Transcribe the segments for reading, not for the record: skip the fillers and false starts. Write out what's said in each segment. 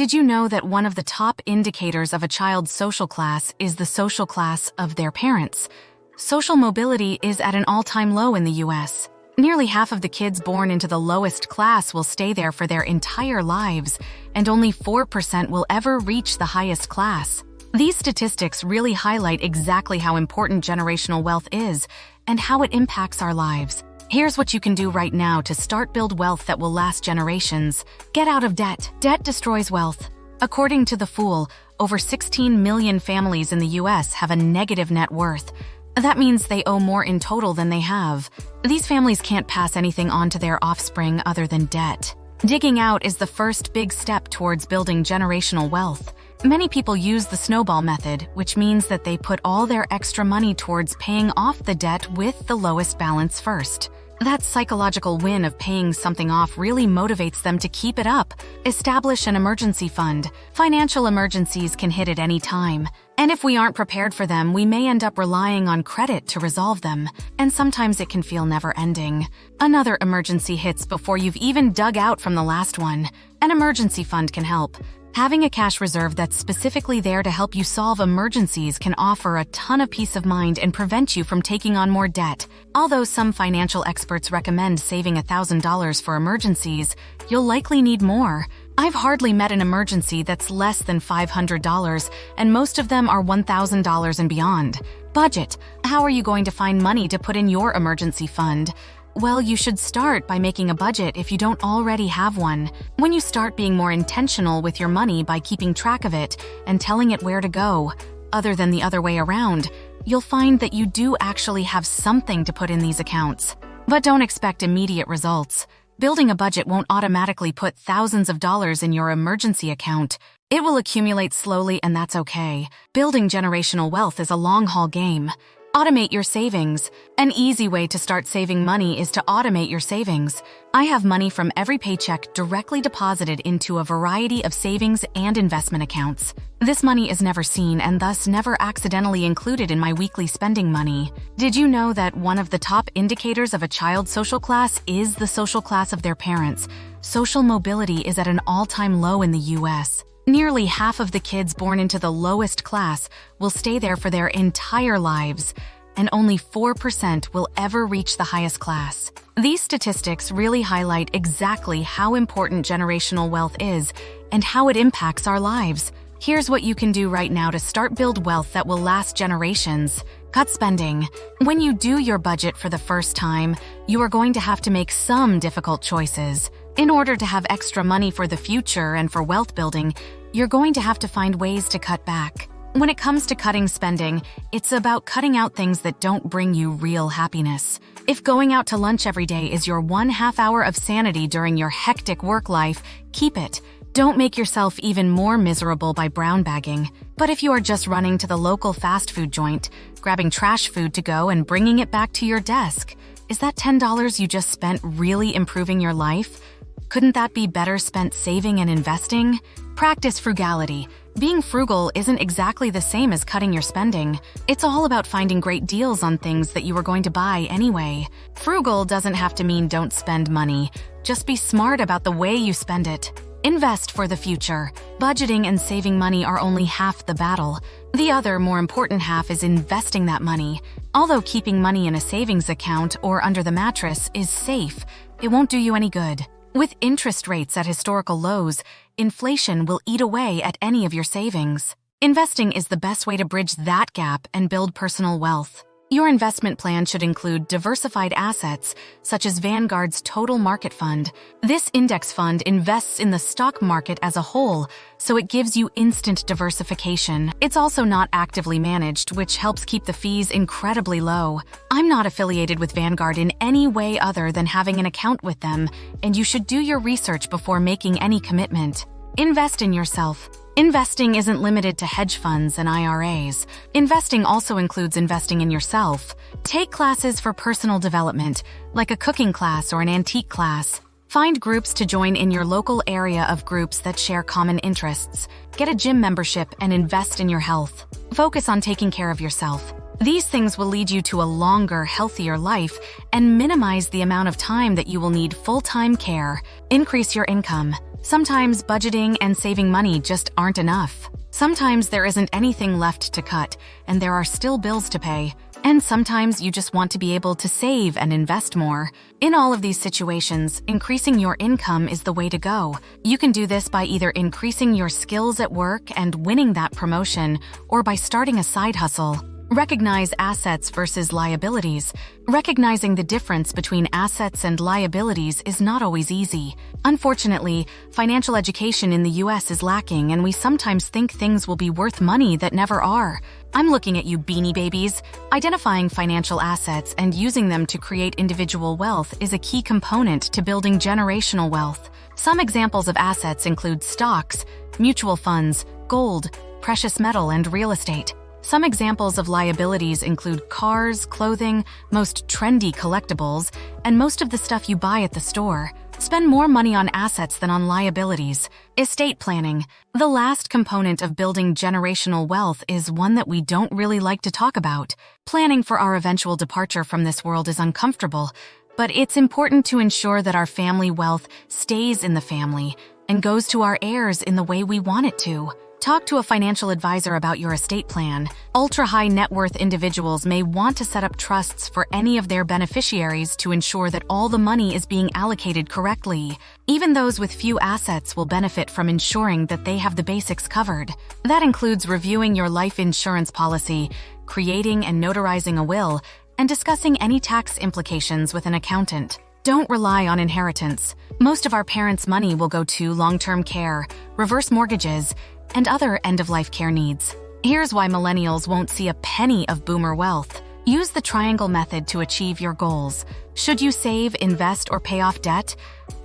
Did you know that one of the top indicators of a child's social class is the social class of their parents? Social mobility is at an all-time low in the U.S. Nearly half of the kids born into the lowest class will stay there for their entire lives, and only 4% will ever reach the highest class. These statistics really highlight exactly how important generational wealth is and how it impacts our lives. Here's what you can do right now to start build wealth that will last generations. Get out of debt. Debt destroys wealth. According to The Fool, over 16 million families in the U.S. have a negative net worth. That means they owe more in total than they have. These families can't pass anything on to their offspring other than debt. Digging out is the first big step towards building generational wealth. Many people use the snowball method, which means that they put all their extra money towards paying off the debt with the lowest balance first. That psychological win of paying something off really motivates them to keep it up. Establish an emergency fund. Financial emergencies can hit at any time. And if we aren't prepared for them, we may end up relying on credit to resolve them. And sometimes it can feel never-ending. Another emergency hits before you've even dug out from the last one. An emergency fund can help. Having a cash reserve that's specifically there to help you solve emergencies can offer a ton of peace of mind and prevent you from taking on more debt. Although some financial experts recommend saving $1,000 for emergencies, you'll likely need more. I've hardly met an emergency that's less than $500, and most of them are $1,000 and beyond. Budget. How are you going to find money to put in your emergency fund? Well, you should start by making a budget if you don't already have one. When you start being more intentional with your money by keeping track of it and telling it where to go, other than the other way around, you'll find that you do actually have something to put in these accounts. But don't expect immediate results. Building a budget won't automatically put thousands of dollars in your emergency account. It will accumulate slowly, and that's okay. Building generational wealth is a long-haul game. Automate your savings. An easy way to start saving money is to automate your savings. I have money from every paycheck directly deposited into a variety of savings and investment accounts. This money is never seen and thus never accidentally included in my weekly spending money. Did you know that one of the top indicators of a child's social class is the social class of their parents? Social mobility is at an all-time low in the U.S. Nearly half of the kids born into the lowest class will stay there for their entire lives, and only 4% will ever reach the highest class. These statistics really highlight exactly how important generational wealth is and how it impacts our lives. Here's what you can do right now to start build wealth that will last generations. Cut spending. When you do your budget for the first time, you are going to have to make some difficult choices. In order to have extra money for the future and for wealth building, you're going to have to find ways to cut back. When it comes to cutting spending, it's about cutting out things that don't bring you real happiness. If going out to lunch every day is your 1/2 hour of sanity during your hectic work life, keep it. Don't make yourself even more miserable by brown bagging. But if you are just running to the local fast food joint, grabbing trash food to go and bringing it back to your desk, is that $10 you just spent really improving your life? Couldn't that be better spent saving and investing? Practice frugality. Being frugal isn't exactly the same as cutting your spending. It's all about finding great deals on things that you were going to buy anyway. Frugal doesn't have to mean don't spend money. Just be smart about the way you spend it. Invest for the future. Budgeting and saving money are only half the battle. The other, more important half is investing that money. Although keeping money in a savings account or under the mattress is safe, it won't do you any good. With interest rates at historical lows, inflation will eat away at any of your savings. Investing is the best way to bridge that gap and build personal wealth. Your investment plan should include diversified assets, such as Vanguard's Total Market Fund. This index fund invests in the stock market as a whole, so it gives you instant diversification. It's also not actively managed, which helps keep the fees incredibly low. I'm not affiliated with Vanguard in any way other than having an account with them, and you should do your research before making any commitment. Invest in yourself. Investing isn't limited to hedge funds and IRAs. Investing also includes investing in yourself. Take classes for personal development, like a cooking class or an antique class. Find groups to join in your local area of groups that share common interests. Get a gym membership and invest in your health. Focus on taking care of yourself. These things will lead you to a longer, healthier life and minimize the amount of time that you will need full-time care. Increase your income. Sometimes budgeting and saving money just aren't enough. Sometimes there isn't anything left to cut, and there are still bills to pay. And sometimes you just want to be able to save and invest more. In all of these situations, increasing your income is the way to go. You can do this by either increasing your skills at work and winning that promotion, or by starting a side hustle. Recognize assets versus liabilities. Recognizing the difference between assets and liabilities is not always easy. Unfortunately, financial education in the US is lacking, and we sometimes think things will be worth money that never are. I'm looking at you, beanie babies. Identifying financial assets and using them to create individual wealth is a key component to building generational wealth. Some examples of assets include stocks, mutual funds, gold, precious metal, and real estate. Some examples of liabilities include cars, clothing, most trendy collectibles, and most of the stuff you buy at the store. Spend more money on assets than on liabilities. Estate planning. The last component of building generational wealth is one that we don't really like to talk about. Planning for our eventual departure from this world is uncomfortable, but it's important to ensure that our family wealth stays in the family and goes to our heirs in the way we want it to. Talk to a financial advisor about your estate plan. Ultra-high net worth individuals may want to set up trusts for any of their beneficiaries to ensure that all the money is being allocated correctly. Even those with few assets will benefit from ensuring that they have the basics covered. That includes reviewing your life insurance policy, creating and notarizing a will, and discussing any tax implications with an accountant. Don't rely on inheritance. Most of our parents' money will go to long-term care, reverse mortgages, and other end-of-life care needs. Here's why millennials won't see a penny of boomer wealth. Use the triangle method to achieve your goals. Should you save, invest, or pay off debt?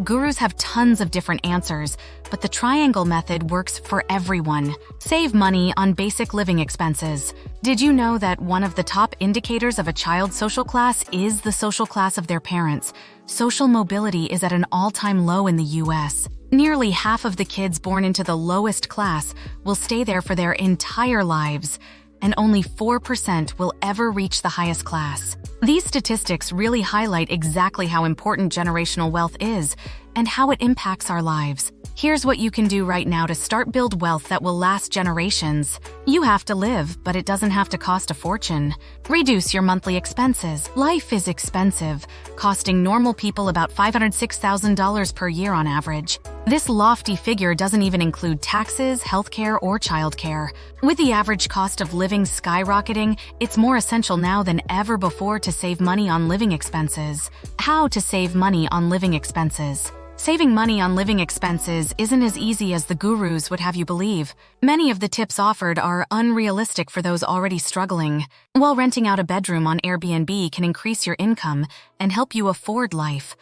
Gurus have tons of different answers, but the triangle method works for everyone. Save money on basic living expenses. Did you know that one of the top indicators of a child's social class is the social class of their parents? Social mobility is at an all-time low in the US. Nearly half of the kids born into the lowest class will stay there for their entire lives, and only 4% will ever reach the highest class. These statistics really highlight exactly how important generational wealth is and how it impacts our lives. Here's what you can do right now to start build wealth that will last generations. You have to live, but it doesn't have to cost a fortune. Reduce your monthly expenses. Life is expensive, costing normal people about $506,000 per year on average. This lofty figure doesn't even include taxes, healthcare, or childcare. With the average cost of living skyrocketing, it's more essential now than ever before to save money on living expenses. How to save money on living expenses. Saving money on living expenses isn't as easy as the gurus would have you believe. Many of the tips offered are unrealistic for those already struggling. While renting out a bedroom on Airbnb can increase your income and help you afford life,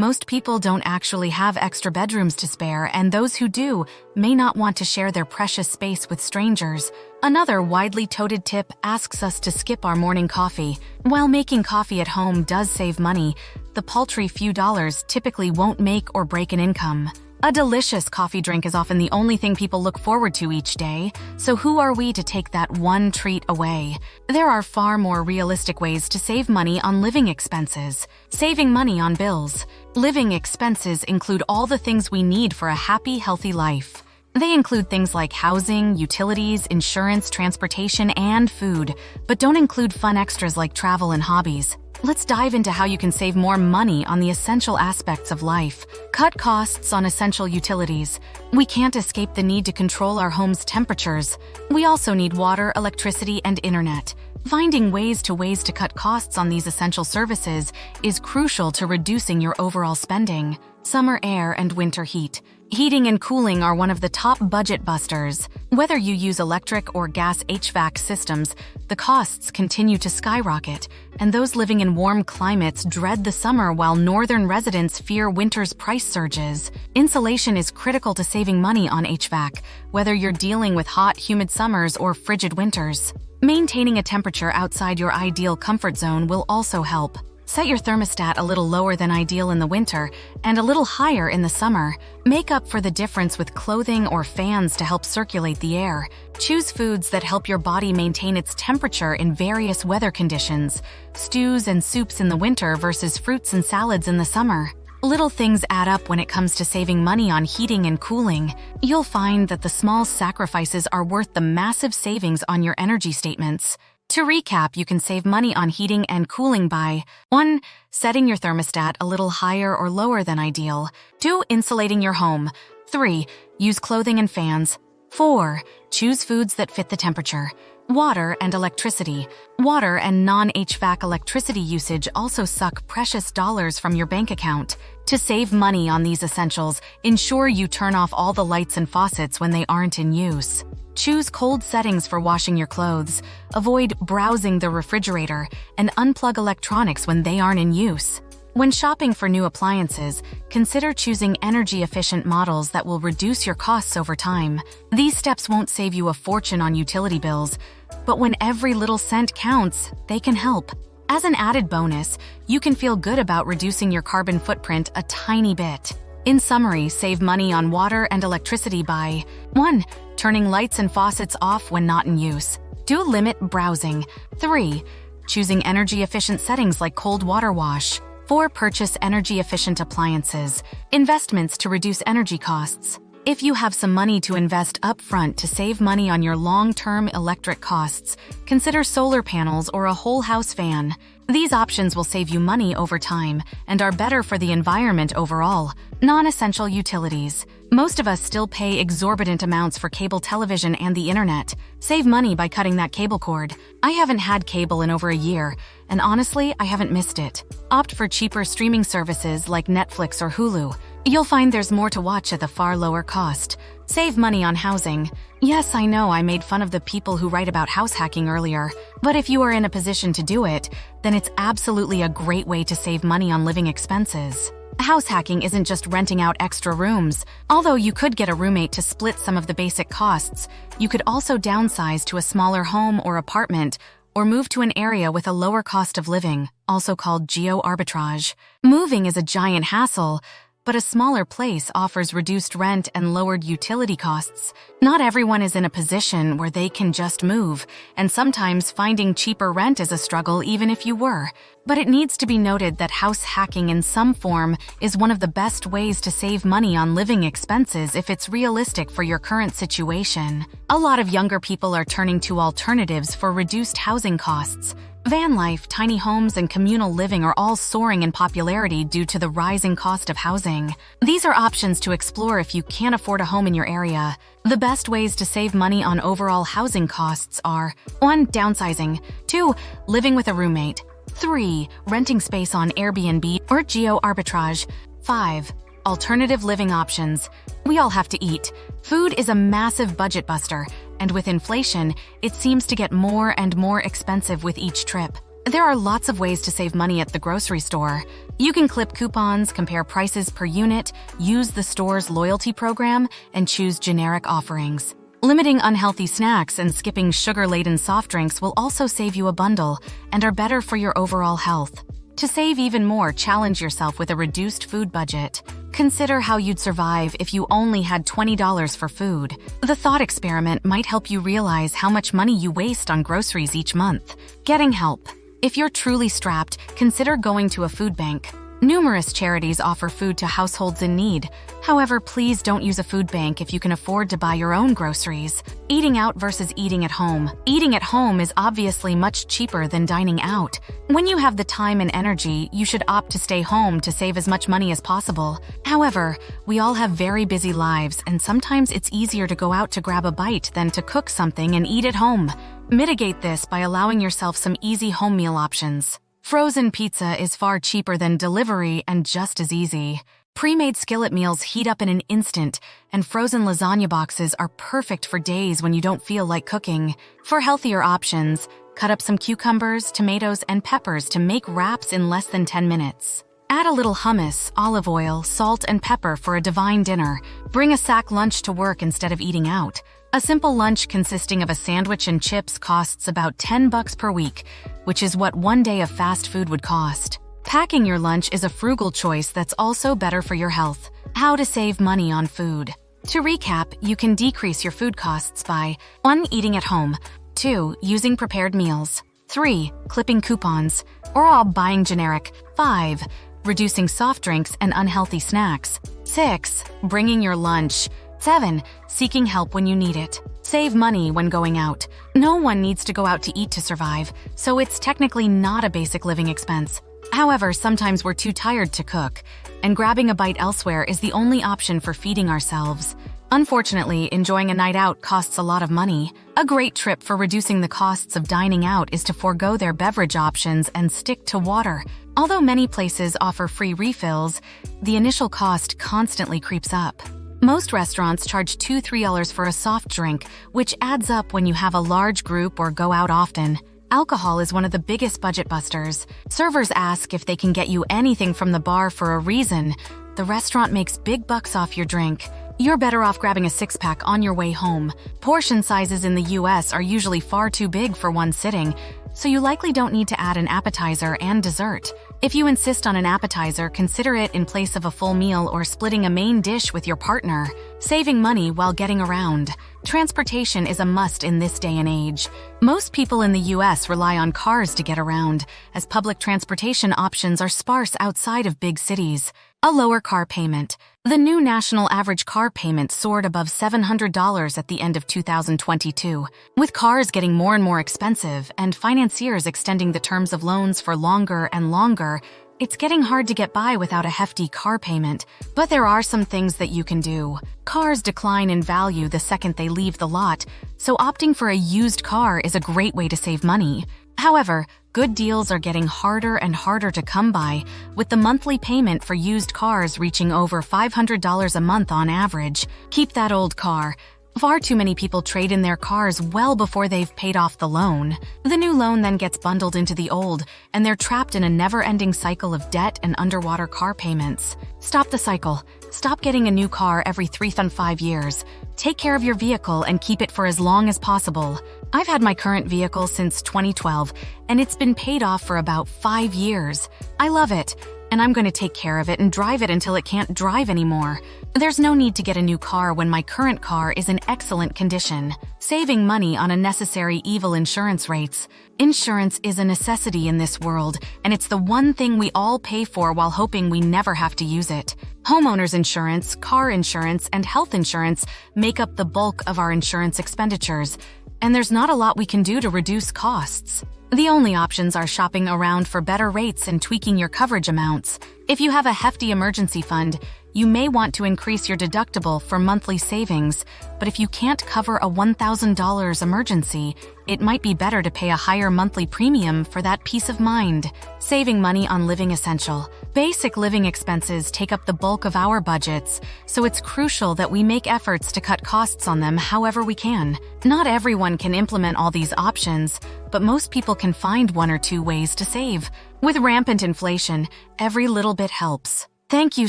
most people don't actually have extra bedrooms to spare, and those who do may not want to share their precious space with strangers. Another widely touted tip asks us to skip our morning coffee. While making coffee at home does save money, the paltry few dollars typically won't make or break an income. A delicious coffee drink is often the only thing people look forward to each day, so who are we to take that one treat away? There are far more realistic ways to save money on living expenses. Saving money on bills. Living expenses include all the things we need for a happy, healthy life. They include things like housing, utilities, insurance, transportation, and food, but don't include fun extras like travel and hobbies. Let's dive into how you can save more money on the essential aspects of life. Cut costs on essential utilities. We can't escape the need to control our home's temperatures. We also need water, electricity, and internet. Finding ways to cut costs on these essential services is crucial to reducing your overall spending. Summer air and winter heat. Heating and cooling are one of the top budget busters. Whether you use electric or gas HVAC systems, the costs continue to skyrocket, and those living in warm climates dread the summer while northern residents fear winter's price surges. Insulation is critical to saving money on HVAC, whether you're dealing with hot, humid summers or frigid winters. Maintaining a temperature outside your ideal comfort zone will also help. Set your thermostat a little lower than ideal in the winter and a little higher in the summer. Make up for the difference with clothing or fans to help circulate the air. Choose foods that help your body maintain its temperature in various weather conditions. Stews and soups in the winter versus fruits and salads in the summer. Little things add up when it comes to saving money on heating and cooling. You'll find that the small sacrifices are worth the massive savings on your energy statements. To recap, you can save money on heating and cooling by 1. Setting your thermostat a little higher or lower than ideal. 2. Insulating your home. 3. Use clothing and fans. 4. Choose foods that fit the temperature. Water and electricity. Water and non-HVAC electricity usage also suck precious dollars from your bank account. To save money on these essentials, ensure you turn off all the lights and faucets when they aren't in use. Choose cold settings for washing your clothes. Avoid browsing the refrigerator and unplug electronics when they aren't in use. When shopping for new appliances, consider choosing energy-efficient models that will reduce your costs over time. These steps won't save you a fortune on utility bills, but when every little cent counts, they can help. As an added bonus, you can feel good about reducing your carbon footprint a tiny bit. In summary, save money on water and electricity by 1. Turning lights and faucets off when not in use. 2. Limit browsing. 3. Choosing energy-efficient settings like cold water wash. 4. Purchase energy-efficient appliances. Investments to reduce energy costs. If you have some money to invest upfront to save money on your long-term electric costs, consider solar panels or a whole house fan. These options will save you money over time and are better for the environment overall. Non-essential utilities. Most of us still pay exorbitant amounts for cable television and the internet. Save money by cutting that cable cord. I haven't had cable in over a year, and honestly, I haven't missed it. Opt for cheaper streaming services like Netflix or Hulu. You'll find there's more to watch at a far lower cost. Save money on housing. Yes, I know I made fun of the people who write about house hacking earlier, but if you are in a position to do it, then it's absolutely a great way to save money on living expenses. House hacking isn't just renting out extra rooms. Although you could get a roommate to split some of the basic costs, you could also downsize to a smaller home or apartment, or move to an area with a lower cost of living, also called geo-arbitrage. Moving is a giant hassle, but a smaller place offers reduced rent and lowered utility costs. Not everyone is in a position where they can just move, and sometimes finding cheaper rent is a struggle even if you were. But it needs to be noted that house hacking in some form is one of the best ways to save money on living expenses if it's realistic for your current situation. A lot of younger people are turning to alternatives for reduced housing costs. Van life, tiny homes, and communal living are all soaring in popularity due to the rising cost of housing. These are options to explore if you can't afford a home in your area. The best ways to save money on overall housing costs are 1. Downsizing. 2. Living with a roommate. 3. Renting space on Airbnb or geo-arbitrage. 5. Alternative living options. We all have to eat. Food is a massive budget buster, and with inflation, it seems to get more and more expensive with each trip. There are lots of ways to save money at the grocery store. You can clip coupons, compare prices per unit, use the store's loyalty program, and choose generic offerings. Limiting unhealthy snacks and skipping sugar-laden soft drinks will also save you a bundle and are better for your overall health. To save even more, challenge yourself with a reduced food budget. Consider how you'd survive if you only had $20 for food. The thought experiment might help you realize how much money you waste on groceries each month. Getting help. If you're truly strapped, consider going to a food bank. Numerous charities offer food to households in need. However, please don't use a food bank if you can afford to buy your own groceries. Eating out versus eating at home. Eating at home is obviously much cheaper than dining out. When you have the time and energy, you should opt to stay home to save as much money as possible. However, we all have very busy lives, and sometimes it's easier to go out to grab a bite than to cook something and eat at home. Mitigate this by allowing yourself some easy home meal options. Frozen pizza is far cheaper than delivery and just as easy. Pre-made skillet meals heat up in an instant, and frozen lasagna boxes are perfect for days when you don't feel like cooking. For healthier options, cut up some cucumbers, tomatoes, and peppers to make wraps in less than 10 minutes. Add a little hummus, olive oil, salt, and pepper for a divine dinner. Bring a sack lunch to work instead of eating out. A simple lunch consisting of a sandwich and chips costs about $10 per week, which is what one day of fast food would cost. Packing your lunch is a frugal choice that's also better for your health. How to save money on food. To recap, you can decrease your food costs by 1. Eating at home. 2. Using prepared meals. 3. Clipping coupons, or all buying generic. 5. Reducing soft drinks and unhealthy snacks. 6. Bringing your lunch. 7. Seeking help when you need it. Save money when going out. No one needs to go out to eat to survive, so it's technically not a basic living expense. However, sometimes we're too tired to cook, and grabbing a bite elsewhere is the only option for feeding ourselves. Unfortunately, enjoying a night out costs a lot of money. A great trip for reducing the costs of dining out is to forego their beverage options and stick to water. Although many places offer free refills, the initial cost constantly creeps up. Most restaurants charge $2–3 for a soft drink, which adds up when you have a large group or go out often. Alcohol is one of the biggest budget busters. Servers ask if they can get you anything from the bar for a reason. The restaurant makes big bucks off your drink. You're better off grabbing a six-pack on your way home. Portion sizes in the US are usually far too big for one sitting, so you likely don't need to add an appetizer and dessert. If you insist on an appetizer, consider it in place of a full meal or splitting a main dish with your partner. Saving money while getting around. Transportation is a must in this day and age. Most people in the US rely on cars to get around, as public transportation options are sparse outside of big cities. A lower car payment. The new national average car payment soared above $700 at the end of 2022. With cars getting more and more expensive and financiers extending the terms of loans for longer and longer, it's getting hard to get by without a hefty car payment. But there are some things that you can do. Cars decline in value the second they leave the lot, so opting for a used car is a great way to save money. However, good deals are getting harder and harder to come by, with the monthly payment for used cars reaching over $500 a month on average. Keep that old car. Far too many people trade in their cars well before they've paid off the loan. The new loan then gets bundled into the old, and they're trapped in a never-ending cycle of debt and underwater car payments. Stop the cycle. Stop getting a new car every 3–5 years. Take care of your vehicle and keep it for as long as possible. I've had my current vehicle since 2012, and it's been paid off for about 5 years. I love it, and I'm going to take care of it and drive it until it can't drive anymore. There's no need to get a new car when my current car is in excellent condition. Saving money on unnecessary evil insurance rates. Insurance is a necessity in this world, and it's the one thing we all pay for while hoping we never have to use it. Homeowners insurance, car insurance, and health insurance make up the bulk of our insurance expenditures, and there's not a lot we can do to reduce costs. The only options are shopping around for better rates and tweaking your coverage amounts. If you have a hefty emergency fund, you may want to increase your deductible for monthly savings, but if you can't cover a $1,000 emergency, it might be better to pay a higher monthly premium for that peace of mind. Saving money on living essential. Basic living expenses take up the bulk of our budgets, so it's crucial that we make efforts to cut costs on them however we can. Not everyone can implement all these options, but most people can find 1 or 2 ways to save. With rampant inflation, every little bit helps. Thank you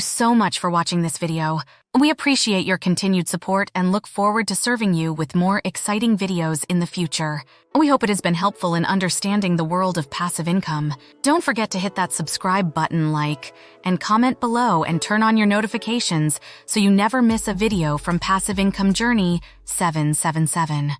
so much for watching this video. We appreciate your continued support and look forward to serving you with more exciting videos in the future. We hope it has been helpful in understanding the world of passive income. Don't forget to hit that subscribe button, like, and comment below and turn on your notifications so you never miss a video from Passive Income Journey 777.